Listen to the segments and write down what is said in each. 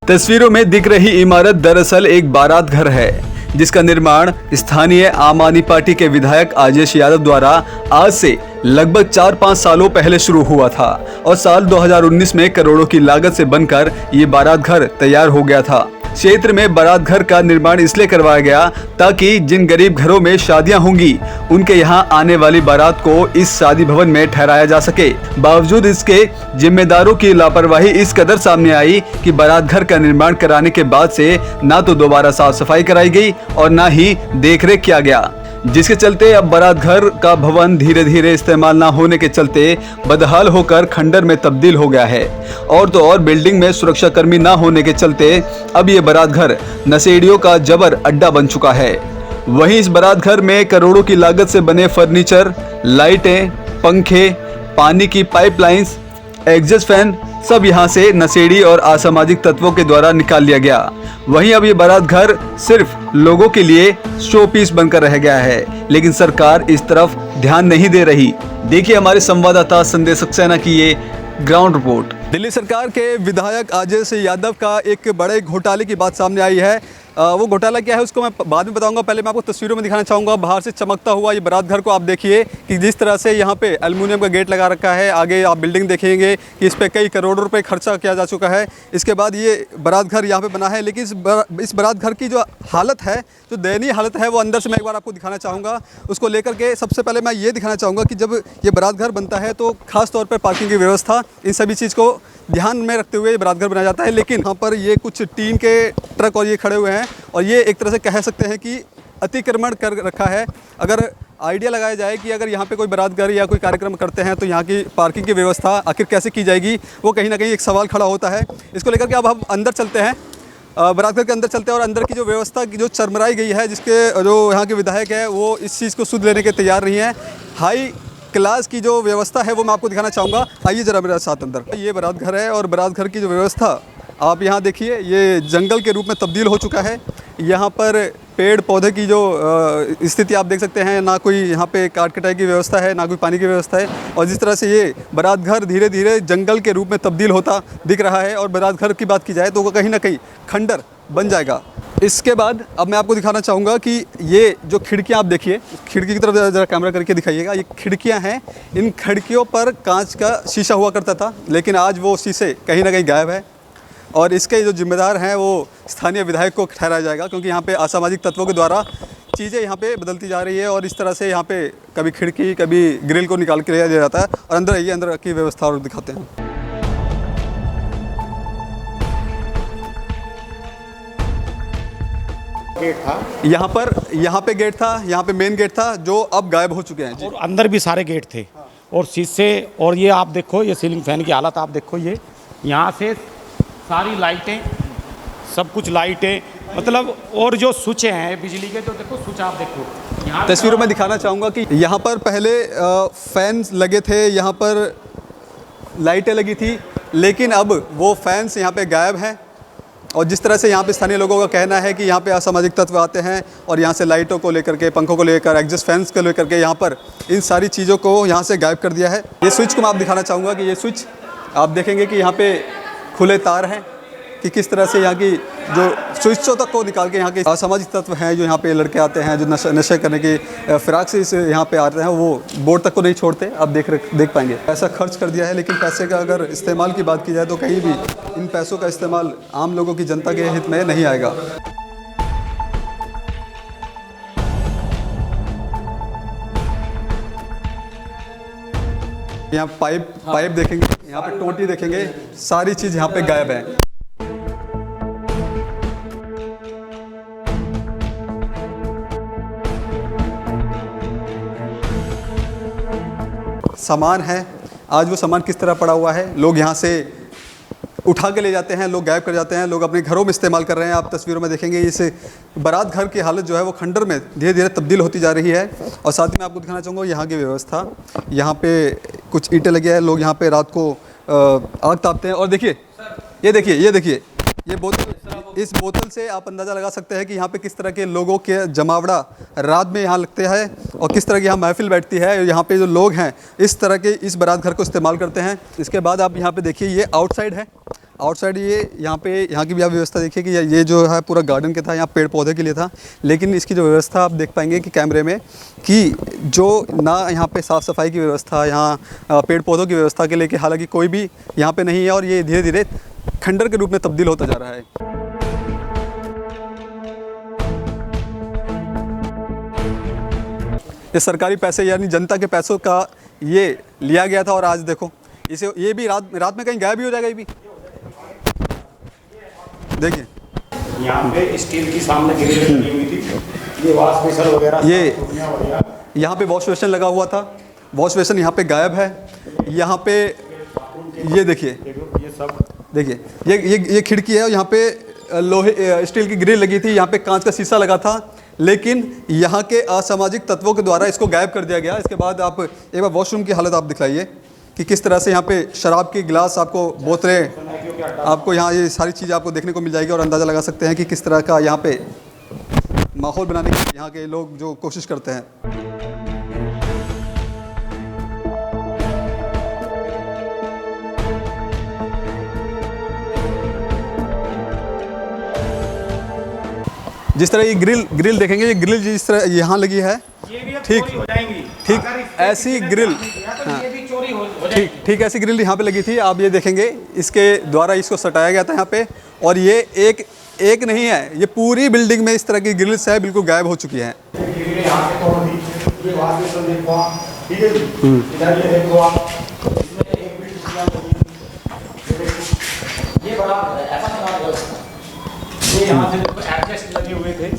तस्वीरों में दिख रही इमारत दरअसल एक बारात घर है, जिसका निर्माण स्थानीय आम आदमी पार्टी के विधायक आजेश यादव द्वारा आज से लगभग 4-5 सालों पहले शुरू हुआ था और साल 2019 में करोड़ों की लागत से बनकर ये बारात घर तैयार हो गया था। क्षेत्र में बारात घर का निर्माण इसलिए करवाया गया ताकि जिन गरीब घरों में शादियां होंगी उनके यहां आने वाली बारात को इस शादी भवन में ठहराया जा सके। बावजूद इसके जिम्मेदारों की लापरवाही इस कदर सामने आई कि बारात घर का निर्माण कराने के बाद से ना तो दोबारा साफ सफाई कराई गई और ना ही देखरेख किया गया, जिसके चलते अब बारात घर का भवन धीरे धीरे इस्तेमाल ना होने के चलते बदहाल होकर खंडर में तब्दील हो गया है। और तो और बिल्डिंग में सुरक्षा कर्मी ना होने के चलते अब ये बारात घर नशेड़ियों का जबर अड्डा बन चुका है। वहीं इस बारात घर में करोड़ों की लागत से बने फर्नीचर, लाइटें, पंखे, पानी की पाइपलाइंस, एग्जॉस्ट फैन सब यहां से नशेड़ी और असामाजिक तत्वों के द्वारा निकाल लिया गया। वहीं अब ये बारात घर सिर्फ लोगों के लिए शो पीस बनकर रह गया है, लेकिन सरकार इस तरफ ध्यान नहीं दे रही। देखिए हमारे संवाददाता संदेश सक्सेना की ये ग्राउंड रिपोर्ट। दिल्ली सरकार के विधायक आजेश यादव का एक बड़े घोटाले की बात सामने आई है। वो घोटाला क्या है उसको मैं बाद में बताऊंगा। पहले मैं आपको तस्वीरों में दिखाना चाहूँगा बाहर से चमकता हुआ ये बारात घर को। आप देखिए कि जिस तरह से यहाँ पे एल्युमिनियम का गेट लगा रखा है। आगे आप बिल्डिंग देखेंगे कि इस पे कई करोड़ों रुपए खर्चा किया जा चुका है। इसके बाद ये बारात घर यहाँ पे बना है, लेकिन इस बारात घर की जो हालत है, जो दयनीय हालत है, वो अंदर से मैं एक बार आपको दिखाना चाहूँगा। उसको लेकर के सबसे पहले मैं ये दिखाना चाहूँगा कि जब ये बारात घर बनता है तो खास तौर पर पार्किंग की व्यवस्था, इन सभी चीज़ को ध्यान में रखते हुए ये बारात घर बनाया जाता है। लेकिन यहाँ पर ये कुछ टीन के ट्रक और ये खड़े हुए हैं और ये एक तरह से कह सकते हैं कि अतिक्रमण कर रखा है। अगर आइडिया लगाया जाए कि अगर यहाँ पे कोई बारात घर या कोई कार्यक्रम करते हैं तो यहाँ की पार्किंग की व्यवस्था आखिर कैसे की जाएगी, वो कहीं ना कहीं एक सवाल खड़ा होता है। इसको लेकर के अब हम अंदर चलते हैं, बारात घर के अंदर चलते हैं और अंदर की जो व्यवस्था की जो चरमराई गई है, जिसके जो यहाँ के विधायक है वो इस चीज़ को सुध लेने के तैयार नहीं है। हाई क्लास की जो व्यवस्था है वो मैं आपको दिखाना चाहूँगा। आइए ज़रा मेरे साथ अंदर। ये बारात घर है और बारात घर की जो व्यवस्था आप यहाँ देखिए, ये जंगल के रूप में तब्दील हो चुका है। यहाँ पर पेड़ पौधे की जो स्थिति आप देख सकते हैं, ना कोई यहाँ पे काट कटाई की व्यवस्था है, ना कोई पानी की व्यवस्था है। और जिस तरह से ये बारात घर धीरे धीरे जंगल के रूप में तब्दील होता दिख रहा है और बारात घर की बात की जाए तो वो कहीं ना कहीं खंडर बन जाएगा। इसके बाद अब मैं आपको दिखाना चाहूँगा कि ये जो खिड़कियाँ आप देखिए, खिड़की की तरफ ज़रा कैमरा करके दिखाइएगा। ये खिड़कियाँ हैं, इन खिड़कियों पर कांच का शीशा हुआ करता था, लेकिन आज वो शीशे कहीं ना कहीं गायब है और इसके जो जिम्मेदार हैं वो स्थानीय विधायक को ठहराया जाएगा, क्योंकि यहाँ पे असामाजिक तत्वों के द्वारा चीज़ें यहाँ पे बदलती जा रही है और इस तरह से यहाँ पे कभी खिड़की कभी ग्रिल को निकाल के लिया जाता है। और अंदर आइए, अंदर की व्यवस्था और दिखाते हैं। गेट था यहाँ पे गेट था, यहाँ पे मेन गेट था, जो अब गायब हो चुके हैं। और अंदर भी सारे गेट थे और शीशे। और ये आप देखो, ये सीलिंग फैन की हालत आप देखो, ये यहाँ से सारी लाइटें, सब कुछ लाइटें, मतलब और जो स्विच हैं बिजली के, तो देखो स्विच आप देखो। यहाँ तस्वीरों में दिखाना चाहूँगा कि यहाँ पर पहले फैंस लगे थे, यहाँ पर लाइटें लगी थी, लेकिन अब वो फैंस यहाँ पे गायब हैं। और जिस तरह से यहाँ पे स्थानीय लोगों का कहना है कि यहाँ पे असामाजिक तत्व आते हैं और यहाँ से लाइटों को लेकर के, पंखों को लेकर, एग्जॉस्ट फैंस को लेकर के यहाँ पर इन सारी चीज़ों को यहाँ से गायब कर दिया है। ये स्विच को मैं आप दिखाना चाहूँगा कि ये स्विच आप देखेंगे कि यहाँ पे खुले तार हैं कि किस तरह से यहाँ की जो स्विचों तक को निकाल के यहाँ के असामाजिक तत्व हैं, जो यहाँ पे लड़के आते हैं, जो नशे करने की फिराक से इस यहाँ पे आते हैं, वो बोर्ड तक को नहीं छोड़ते। आप देख पाएंगे पैसा खर्च कर दिया है, लेकिन पैसे का अगर इस्तेमाल की बात की जाए तो कहीं भी इन पैसों का इस्तेमाल आम लोगों की, जनता के हित में नहीं आएगा। यहाँ पाइप देखेंगे, यहाँ पे टोटी देखेंगे, सारी चीज़ यहाँ पे गायब है। सामान है, आज वो सामान किस तरह पड़ा हुआ है, लोग यहाँ से उठा के ले जाते हैं, लोग गायब कर जाते हैं, लोग अपने घरों में इस्तेमाल कर रहे हैं। आप तस्वीरों में देखेंगे इस बारात घर की हालत जो है वो खंडर में धीरे धीरे तब्दील होती जा रही है। और साथ ही मैं आपको दिखाना चाहूँगा यहाँ की व्यवस्था। यहाँ पे कुछ ईंटें लगी है, लोग यहाँ पे रात को आग तापते हैं। और देखिए, ये देखिए ये बोतल, इस बोतल से आप अंदाज़ा लगा सकते हैं कि यहाँ पे किस तरह के लोगों के जमावड़ा रात में यहाँ लगते हैं और किस तरह की यहाँ महफिल बैठती है। यहाँ पे जो लोग हैं इस तरह के इस बारात घर को इस्तेमाल करते हैं। इसके बाद आप यहाँ पे देखिए, ये आउटसाइड है, आउटसाइड ये यहाँ की भी आप व्यवस्था देखिए कि ये जो है पूरा गार्डन के था, यहाँ पेड़ पौधे के लिए था, लेकिन इसकी जो व्यवस्था आप देख पाएंगे कि कैमरे में कि जो ना यहाँ पे साफ़ सफाई की व्यवस्था, यहाँ पेड़ पौधों की व्यवस्था के लिए कि हालांकि कोई भी यहाँ पे नहीं है और ये धीरे धीरे खंडर के रूप में तब्दील होता जा रहा है। ये सरकारी पैसे यानी जनता के पैसों का ये लिया गया था और आज देखो इसे ये भी रात में कहीं गायब भी हो जाएगा। ये भी देखिए यहाँ पे स्टील की सामने ग्रिल लगी हुई थी, ये वॉश बेसिन वगैरह ये यहाँ पे वॉश बेसिन लगा हुआ था, वॉश बेसिन यहाँ पे गायब है। यहाँ पे ये देखिए, ये सब देखिए ये खिड़की है, यहाँ पे लोहे स्टील की ग्रिल लगी थी, यहाँ पे कांच का शीशा लगा था, लेकिन यहाँ के असामाजिक तत्वों के द्वारा इसको गायब कर दिया गया। इसके बाद आप एक बार वॉशरूम की हालत आप दिखलाइए कि किस तरह से यहाँ पे शराब की गिलास, आपको बोतलें, आपको यहाँ ये सारी चीज़ें आपको देखने को मिल जाएगी और अंदाज़ा लगा सकते हैं कि किस तरह का यहाँ पे माहौल बनाने की यहाँ के लोग जो कोशिश करते हैं। जिस तरह ये ग्रिल देखेंगे, ये ग्रिल जिस तरह यहाँ लगी है, ठीक ऐसी ग्रिल, ठीक ऐसी ग्रिल यहाँ पे लगी थी। आप ये देखेंगे इसके द्वारा इसको सटाया गया था यहाँ पे, और ये एक नहीं है, ये पूरी बिल्डिंग में इस तरह की ग्रिल्स है, बिल्कुल गायब हो चुकी हैं। यहाँ से एडजस्ट लगे हुए थे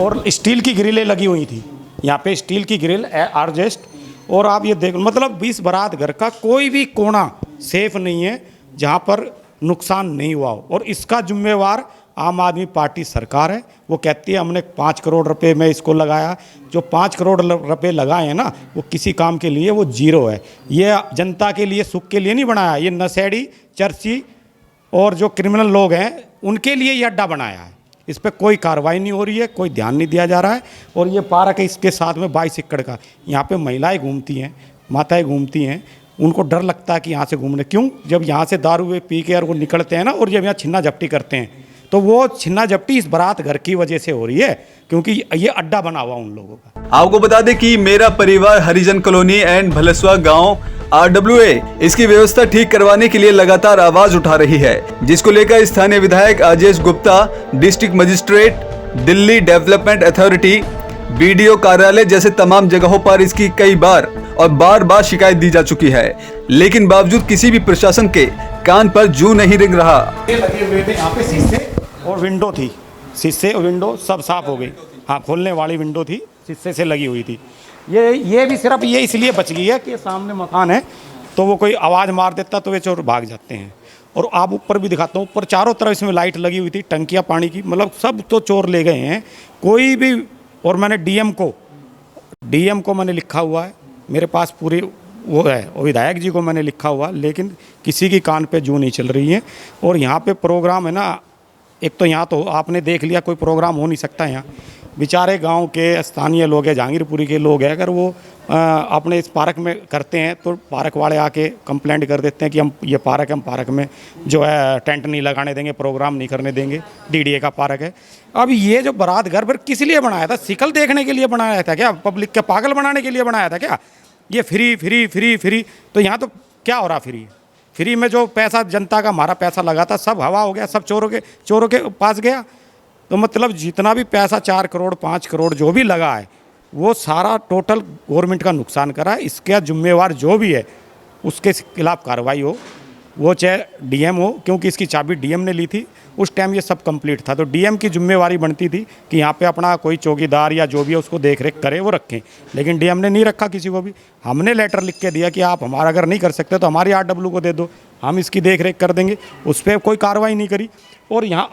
और स्टील की ग्रिलें लगी हुई थी, यहाँ पे स्टील की ग्रिल एडजस्ट। और आप ये देख, मतलब 20 बारात घर का कोई भी कोना सेफ नहीं है जहाँ पर नुकसान नहीं हुआ हो, और इसका जिम्मेवार आम आदमी पार्टी सरकार है। वो कहती है हमने 5 करोड़ रुपए में इसको लगाया, जो 5 करोड़ रुपए लगाए हैं ना, वो किसी काम के लिए वो जीरो है। ये जनता के लिए, सुख के लिए नहीं बनाया, ये नशेड़ी, चर्ची और जो क्रिमिनल लोग हैं उनके लिए ये अड्डा बनाया है। इस पर कोई कार्रवाई नहीं हो रही है, कोई ध्यान नहीं दिया जा रहा है। और ये पार्क है, इसके साथ में 22 एकड़ का, यहाँ पे महिलाएं घूमती हैं, माताएं घूमती हैं, उनको डर लगता है कि यहाँ से घूमने, क्यों, जब यहाँ से दारू पी के और वो निकलते हैं ना, और जब यहाँ छिन्ना झपटी करते हैं, तो वो छिन्ना झपटी इस बारात घर की वजह से हो रही है, क्योंकि ये अड्डा बना हुआ उन लोगों का। आपको बता दें कि मेरा परिवार हरिजन कॉलोनी एंड भलसवा गांव RWA इसकी व्यवस्था ठीक करवाने के लिए लगातार आवाज उठा रही है, जिसको लेकर स्थानीय विधायक Ajesh Gupta, district magistrate, Delhi development authority, BDO कार्यालय जैसे तमाम जगहों पर इसकी कई बार और बार शिकायत दी जा चुकी है, लेकिन बावजूद किसी भी प्रशासन के कान पर जू नहीं रिंग रहा। लगे हुए थे यहाँ पे शीशे और विंडो थी, शीशे और विंडो सब साफ हो गई। हाँ, खोलने वाली विंडो थी, शीशे से लगी हुई थी। ये भी सिर्फ ये इसलिए बच गई है कि सामने मकान है, तो वो कोई आवाज़ मार देता तो वे चोर भाग जाते हैं। और आप ऊपर भी दिखाता हूँ, ऊपर चारों तरफ इसमें लाइट लगी हुई थी, टंकियाँ पानी की, मतलब सब तो चोर ले गए हैं, कोई भी। और मैंने DM को मैंने लिखा हुआ है, मेरे पास पूरी वो है, और विधायक जी को मैंने लिखा हुआ, लेकिन किसी की कान पे जू नहीं चल रही है। और यहाँ पे प्रोग्राम है ना, एक तो यहाँ तो आपने देख लिया कोई प्रोग्राम हो नहीं सकता यहाँ, बेचारे गांव के स्थानीय लोग हैं, जहांगीरपुरी के लोग हैं, अगर वो अपने इस पार्क में करते हैं तो पार्क वाले आके कंप्लेंट कर देते हैं कि हम ये पार्क है, हम पार्क में जो है टेंट नहीं लगाने देंगे, प्रोग्राम नहीं करने देंगे, DDA का पार्क है। अब ये जो बारात घर पर किस लिए बनाया था? शिकल देखने के लिए बनाया था क्या? पब्लिक के पागल बनाने के लिए बनाया था क्या? ये फ्री तो यहाँ तो क्या हो रहा? फ्री में जो पैसा जनता का, हमारा पैसा लगा था, सब हवा हो गया, सब चोरों के पास गया। तो मतलब जितना भी पैसा 4 करोड़ 5 करोड़ जो भी लगा है, वो सारा टोटल गवर्नमेंट का नुकसान करा है। इसका जिम्मेवार जो भी है उसके खिलाफ कार्रवाई हो, वो चाहे DM हो, क्योंकि इसकी चाबी DM ने ली थी, उस टाइम ये सब कंप्लीट था, तो DM की जिम्मेवारी बनती थी कि यहाँ पे अपना कोई चौकीदार या जो भी है उसको देख रेख करे, वो रखें। लेकिन DM ने नहीं रखा किसी को भी। हमने लेटर लिख के दिया कि आप हमारा अगर नहीं कर सकते तो हमारी RW को दे दो, हम इसकी देख रेख कर देंगे, उस पर कोई कार्रवाई नहीं करी। और यहाँ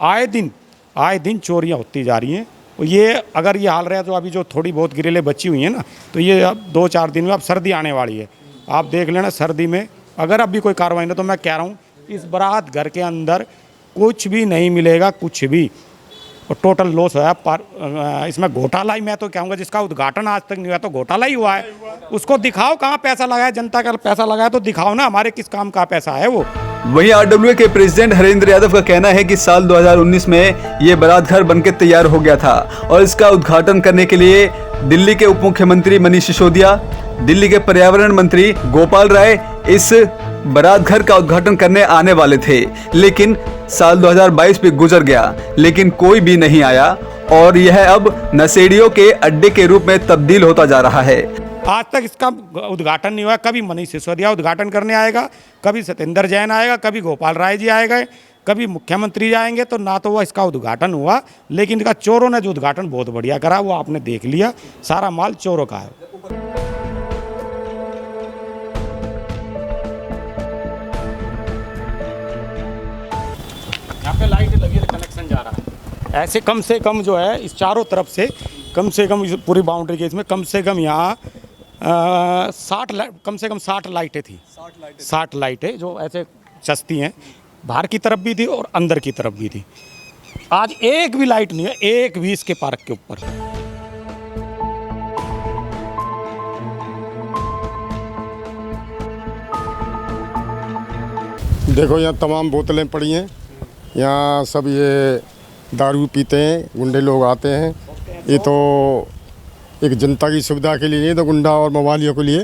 आए दिन चोरियाँ होती जा रही हैं। और ये अगर ये हाल रहा है तो अभी जो थोड़ी बहुत ग्रिलें बची हुई हैं ना, तो ये अब 2-4 दिन में अब सर्दी आने वाली है, आप देख लेना, सर्दी में अगर अब भी कोई कार्रवाई नहीं, तो मैं कह रहा हूँ इस बारात घर के अंदर कुछ भी नहीं मिलेगा, कुछ भी। और टोटल लॉस हुआ है। इसमें घोटाला ही, मैं तो कहूँगा जिसका उद्घाटन आज तक नहीं हुआ तो घोटाला ही हुआ है। उसको दिखाओ कहाँ पैसा लगाया, जनता का पैसा लगाया तो दिखाओ ना, हमारे किस काम का पैसा है वो। वहीं आरडब्ल्यूए के प्रेसिडेंट हरेंद्र यादव का कहना है कि साल 2019 में ये बारात घर बनकर तैयार हो गया था और इसका उद्घाटन करने के लिए दिल्ली के उप मुख्यमंत्री मनीष सिसोदिया, दिल्ली के पर्यावरण मंत्री गोपाल राय इस बारात घर का उद्घाटन करने आने वाले थे, लेकिन साल 2022 भी गुजर गया लेकिन कोई भी नहीं आया और यह अब नशेड़ियों के अड्डे के रूप में तब्दील होता जा रहा है। आज तक इसका उद्घाटन नहीं हुआ। कभी मनीष सिसोदिया उद्घाटन करने आएगा, कभी सत्येंद्र जैन आएगा, कभी गोपाल राय जी आएगा, कभी मुख्यमंत्री आएंगे, तो ना तो वह इसका उद्घाटन हुआ। लेकिन इसका चोरों ने जो उद्घाटन बहुत बढ़िया करा वो आपने देख लिया, सारा माल चोरों का है। यहाँ पे लाइट लगी है, कनेक्शन जा रहा है। ऐसे कम से कम जो है इस चारों तरफ से कम से कम पूरी बाउंड्री के इसमें कम से कम यहाँ 60 लाइटें थी। 60 लाइटें जो ऐसे चस्ती हैं, बाहर की तरफ भी थी और अंदर की तरफ भी थी। आज एक भी लाइट नहीं है, एक भी इसके पार्क के ऊपर। देखो यहाँ तमाम बोतलें पड़ी हैं, यहाँ सब ये दारू पीते हैं, गुंडे लोग आते हैं। ये तो एक जनता की सुविधा के लिए नहीं तो गुंडा और मवालियों के लिए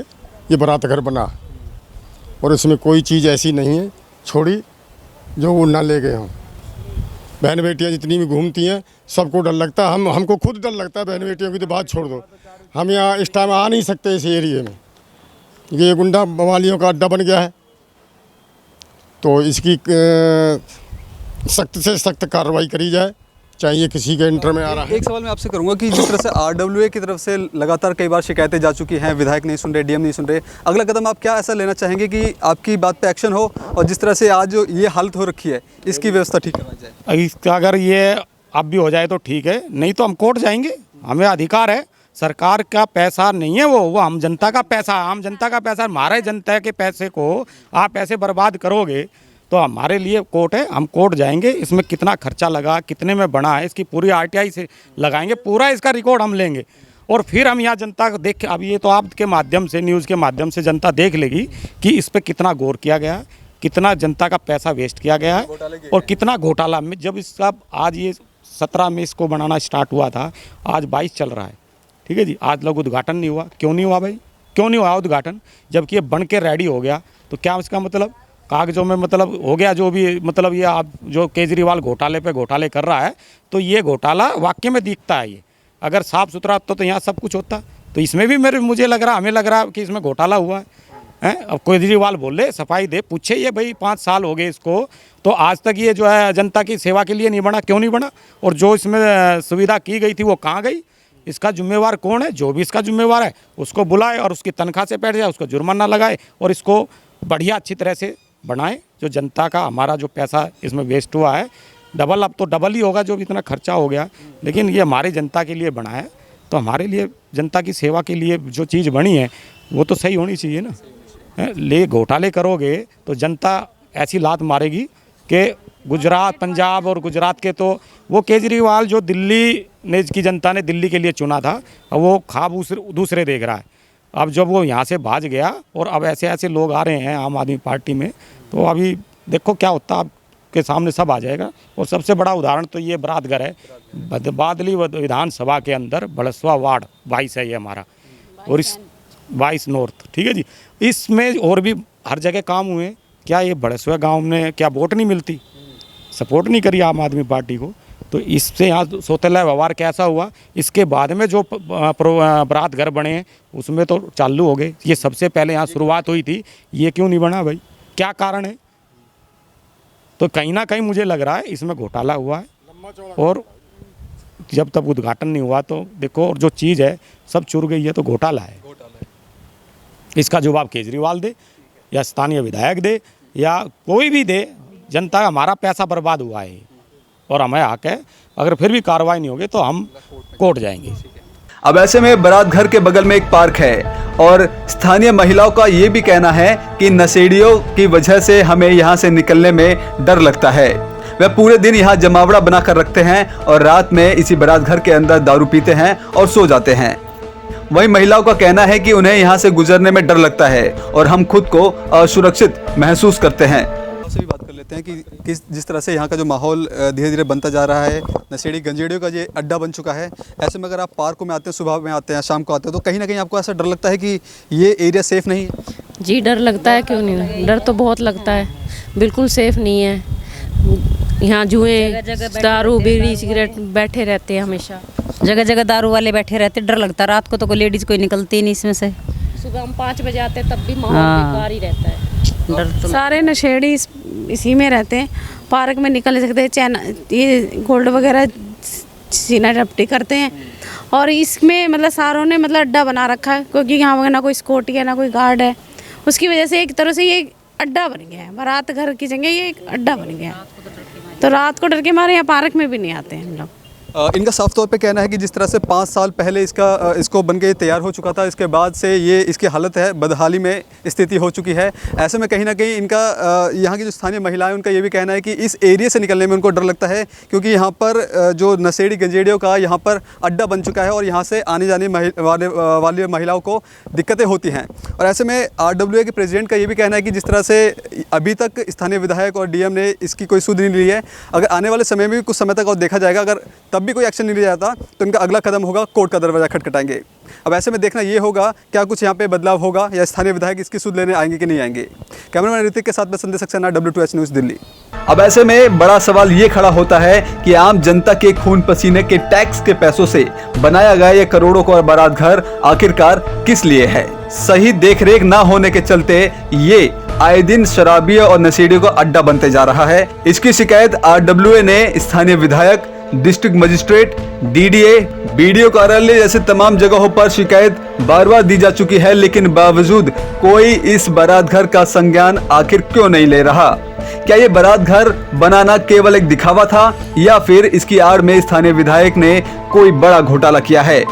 ये बारात घर बना और इसमें कोई चीज़ ऐसी नहीं है छोड़ी जो वो ना ले गए हों। बहन बेटियाँ जितनी भी घूमती हैं सबको डर लगता है, हमको खुद डर लगता है। बहन बेटियों की तो बात छोड़ दो, हम यहाँ इस टाइम आ नहीं सकते इस एरिए में, ये गुंडा मवालियों का अड्डा बन गया है। तो इसकी सख्त से सख्त कार्रवाई करी जाए, चाहिए किसी के इंटर में आ रहा है। एक सवाल मैं आपसे करूंगा कि जिस तरह से आरडब्ल्यूए की तरफ से लगातार कई बार शिकायतें जा चुकी हैं, विधायक नहीं सुन रहे, डीएम नहीं सुन रहे, अगला कदम आप क्या ऐसा लेना चाहेंगे कि आपकी बात पे एक्शन हो और जिस तरह से आज जो ये हालत हो रखी है इसकी व्यवस्था ठीक करवाई जाए? इसका अगर ये अब भी हो जाए तो ठीक है, नहीं तो हम कोर्ट जाएंगे। हमें अधिकार है, सरकार का पैसा नहीं है वो हम जनता का पैसा, आम जनता का पैसा। हमारे जनता के पैसे को आप ऐसे बर्बाद करोगे तो हमारे लिए कोर्ट है, हम कोर्ट जाएंगे। इसमें कितना खर्चा लगा, कितने में बना है, इसकी पूरी आरटीआई से लगाएंगे, पूरा इसका रिकॉर्ड हम लेंगे और फिर हम यहाँ जनता को देख के, अब ये तो आपके माध्यम से, न्यूज़ के माध्यम से जनता देख लेगी कि इस पर कितना गौर किया गया है, कितना जनता का पैसा वेस्ट किया गया है और कितना घोटाला में। जब इसका आज ये 17 में इसको बनाना स्टार्ट हुआ था, आज 22 चल रहा है, ठीक है जी। आज लोग उद्घाटन नहीं हुआ, क्यों नहीं हुआ भाई, क्यों नहीं हुआ उद्घाटन? जबकि ये बन के रेडी हो गया तो क्या इसका मतलब कागजों में मतलब हो गया जो भी, मतलब ये आप जो केजरीवाल घोटाले पे घोटाले कर रहा है तो ये घोटाला वाकई में दिखता है। ये अगर साफ़ सुथरा होता तो यहाँ सब कुछ होता, तो इसमें भी मुझे लग रहा, हमें लग रहा कि इसमें घोटाला हुआ है। अब केजरीवाल बोले, सफाई दे, पूछे ये भाई 5 साल हो गए इसको, तो आज तक ये जो है जनता की सेवा के लिए नहीं बना, क्यों नहीं बना? और जो इसमें सुविधा की गई थी वो कहाँ गई? इसका जिम्मेवार कौन है? जो भी इसका जिम्मेवार है उसको बुलाए और उसकी तनख्वाह से बैठ जाए, उसको जुर्माना लगाए और इसको बढ़िया अच्छी तरह से बनाए। जो जनता का हमारा जो पैसा इसमें वेस्ट हुआ है, डबल, अब तो डबल ही होगा जो भी इतना खर्चा हो गया, लेकिन ये हमारी जनता के लिए बना है, तो हमारे लिए जनता की सेवा के लिए जो चीज़ बनी है वो तो सही होनी चाहिए ना। ले घोटाले करोगे तो जनता ऐसी लात मारेगी कि गुजरात, पंजाब और गुजरात के, तो वो केजरीवाल जो दिल्ली ने की जनता ने दिल्ली के लिए चुना था, अब वो ख्वाब दूसरे देख रहा है। अब जब वो यहाँ से भाज गया और अब ऐसे ऐसे लोग आ रहे हैं आम आदमी पार्टी में, तो अभी देखो क्या होता, आपके सामने सब आ जाएगा। और सबसे बड़ा उदाहरण तो ये बरातघर है, बादली विधानसभा के अंदर बड़सवा वार्ड 22 है ये हमारा, और इस 22 नॉर्थ, ठीक है जी। इसमें और भी हर जगह काम हुए, क्या ये बड़सवा गाँव में क्या वोट नहीं मिलती, सपोर्ट नहीं करी आम आदमी पार्टी को, तो इससे यहाँ सौतेला व्यवहार कैसा हुआ। इसके बाद में जो बारात घर बने हैं उसमें तो चालू हो गए, ये सबसे पहले यहाँ शुरुआत हुई थी, ये क्यों नहीं बना भाई, क्या कारण है? तो कहीं ना कहीं मुझे लग रहा है इसमें घोटाला हुआ है और जब तक उद्घाटन नहीं हुआ तो देखो, और जो चीज़ है सब चुर गई है, तो घोटाला है। इसका जवाब केजरीवाल दे या स्थानीय विधायक दे या कोई भी दे, जनता का हमारा पैसा बर्बाद हुआ है और हमें हक है। अगर फिर भी कार्रवाई नहीं होगी तो हम कोर्ट जाएंगे। अब ऐसे में बारात घर के बगल में एक पार्क है और स्थानीय महिलाओं का ये भी कहना है कि नशेड़ियों की वजह से हमें यहाँ से निकलने में डर लगता है। वे पूरे दिन यहाँ जमावड़ा बनाकर रखते हैं और रात में इसी बारात घर के अंदर दारू पीते हैं और सो जाते हैं। वहीं महिलाओं का कहना है कि उन्हें यहाँ से गुजरने में डर लगता है और हम खुद को असुरक्षित महसूस करते हैं। लेते हैं कि किस जिस तरह से यहाँ का जो माहौल धीरे धीरे बनता जा रहा है, नशेड़ी गंजेड़ियों का ये अड्डा बन चुका है। ऐसे में अगर आप पार्कों में आते हैं, सुबह में आते हैं, शाम को आते हैं, तो कहीं ना कहीं आपको ऐसा डर लगता है कि ये एरिया सेफ़ नहीं है? जी डर लगता है, क्यों नहीं, डर तो बहुत लगता है, बिल्कुल सेफ नहीं है। यहाँ जुए, दारू, बीड़ी, सिगरेट बैठे रहते हैं हमेशा, जगह जगह दारू वाले बैठे रहते, डर लगता है। रात को तो कोई लेडीज़ कोई निकलती नहीं इसमें से। सुबह हम 5 बजे आते हैं तब भी माहौल हाँ। बेकार ही रहता है। डर तो सारे नशेड़ी इसी में रहते हैं, पार्क में निकल नहीं सकते, चैन ये गोल्ड वगैरह सीना झपटी करते हैं। और इसमें मतलब सारों ने मतलब अड्डा बना रखा है, क्योंकि यहाँ ना कोई सिक्योरिटी है ना कोई गार्ड है। उसकी वजह से एक तरह से ये अड्डा बन गया है, बारात घर की जगह ये एक अड्डा बन गया है। तो रात को डर के हमारे यहाँ पार्क में भी नहीं आते हैं हम लोग। इनका साफ तौर पे कहना है कि जिस तरह से 5 साल पहले इसको बन के तैयार हो चुका था, इसके बाद से ये इसकी हालत है, बदहाली में स्थिति हो चुकी है। ऐसे में कहीं ना कहीं इनका यहाँ की जो स्थानीय महिलाएं, उनका ये भी कहना है कि इस एरिया से निकलने में उनको डर लगता है, क्योंकि यहाँ पर जो नशेड़ी गंजेड़ियों का यहाँ पर अड्डा बन चुका है और यहाँ से आने जाने वाली महिलाओं को दिक्कतें होती हैं। और ऐसे में RWA के प्रेसिडेंट का ये भी कहना है कि जिस तरह से अभी तक स्थानीय विधायक और DM ने इसकी कोई सुध नहीं ली है, अगर आने वाले समय में भी कुछ समय तक और देखा जाएगा, अगर तब भी कोई एक्शन नहीं लिया जाता तो इनका अगला कदम होगा कोर्ट का दरवाजा खटखटाएंगे। अब ऐसे में देखना ये होगा क्या कुछ यहाँ पे बदलाव होगा या स्थानीय विधायक इसकी सुध लेने आएंगे कि नहीं आएंगे। कैमरामैन ऋतिक के साथ मैं संदेश सक्सेना, W2H न्यूज़ दिल्ली। अब ऐसे में बड़ा सवाल ये खड़ा होता है कि आम जनता के खून पसीने के टैक्स के पैसों से बनाया गया ये करोड़ों का बारात घर आखिरकार किस लिए है? सही देखरेख ना होने के चलते ये आए दिन शराबियों और नशेड़ियों का अड्डा बनते जा रहा है। इसकी शिकायत RWA ने स्थानीय विधायक, डिस्ट्रिक्ट मजिस्ट्रेट, DDA, BDO कार्यालय जैसे तमाम जगहों पर शिकायत बार बार दी जा चुकी है, लेकिन बावजूद कोई इस बारात घर का संज्ञान आखिर क्यों नहीं ले रहा? क्या ये बारात घर बनाना केवल एक दिखावा था या फिर इसकी आड़ में स्थानीय विधायक ने कोई बड़ा घोटाला किया है?